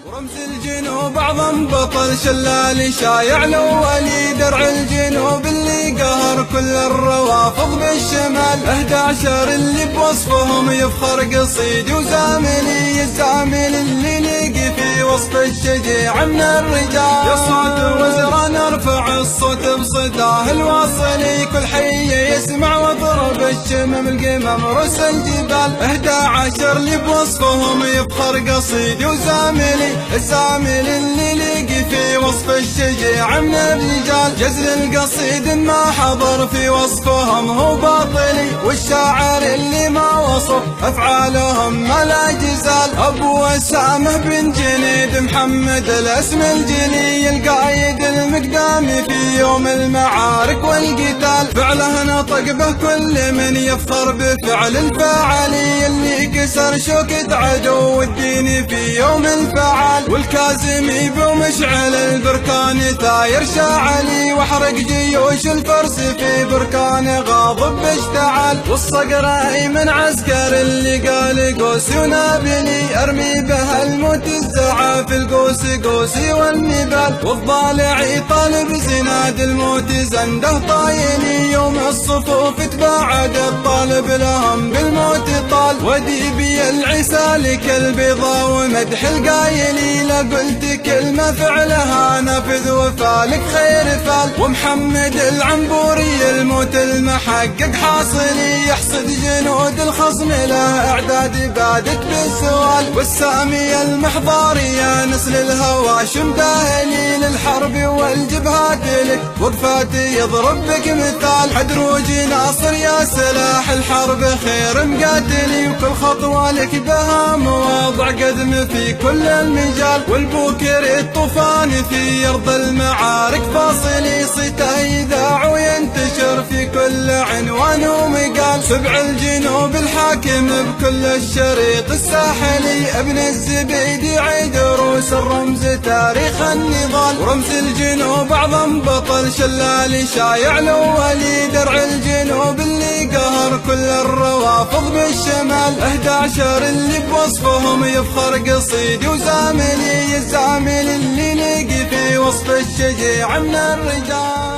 ورمز الجنوب أعظم بطل شلال شايع الأولي درع الجنوب اللي قهر كل الروافض بالشمال 11 اللي بوصفهم يفخر قصيدي وزاملي الزامل اللي لقي في وصف الشجيع من الرجال يا صوت وزرا نرفع الصوت بصداه الواصلي كل حي يسمع واضرب الشمم القمم رؤوس الجبال 11 اللي بوصفهم يفخر قصيدي وزاملي الزامل اللي لقي في وصف الشجيع من الرجال جزل القصيد ما حضر في وصفهم هو باطلي والشاعر اللي ما وصف أفعالهم ما لا جزال أبو أسامة بن جنيد محمد الاسم الجلي القايد المقدام في يوم المعارك والقتال فعله نطق به كل من يفخر بفعل الفاعلي اللي كسر شوكة عدو الدين في يوم الفعال والكازمي بمشعل البركان ثاير شاعلي واحرق جيوش الفرس في بركان غاضب اشتعل والصقر من عسكر اللي قال قوسي ونابلي ارمي به الموت الزعاف القوس قوسي والنبال والضالعي طالب زناد الموت زنده طايلي يوم الصفوف تباعد الطالب لهم بالموت طال وديبي العسالك البيضاء ومدح القايلي لا قلت كلمة فعلها نفذ وفالك خير فال ومحمد العنبوري الموت المحقق حاصلي يحصد جنود الخصم له اعداد بادت بالسوال والسامي المحضاري يا نسل الهواشم داهلي للحرب والجبهات لك وقفاتي يضرب بك مثال حدروج ناصر يا سلاح الحرب خير مقاتلي وكل خطوة لك بها مواضع قدم في كل المجال والبوكر الطوفان في أرض المعارك فاصلي صيته يذاع وينتشر في كل عنوان ومقال سبع الجنوب الحاكم بكل الشريط الساحلي ابن الزبيدي عيد روس الرمز تاريخ النضال ورمز الجنوب أعظم بطل شلال شايع الأولي درع الجنوب اللي قهر كل الروافض بالشمال 11 اللي بوصفهم يفخر قصيدي وزاملي الزامل اللي لقي في وصف الشجيع من الرجال.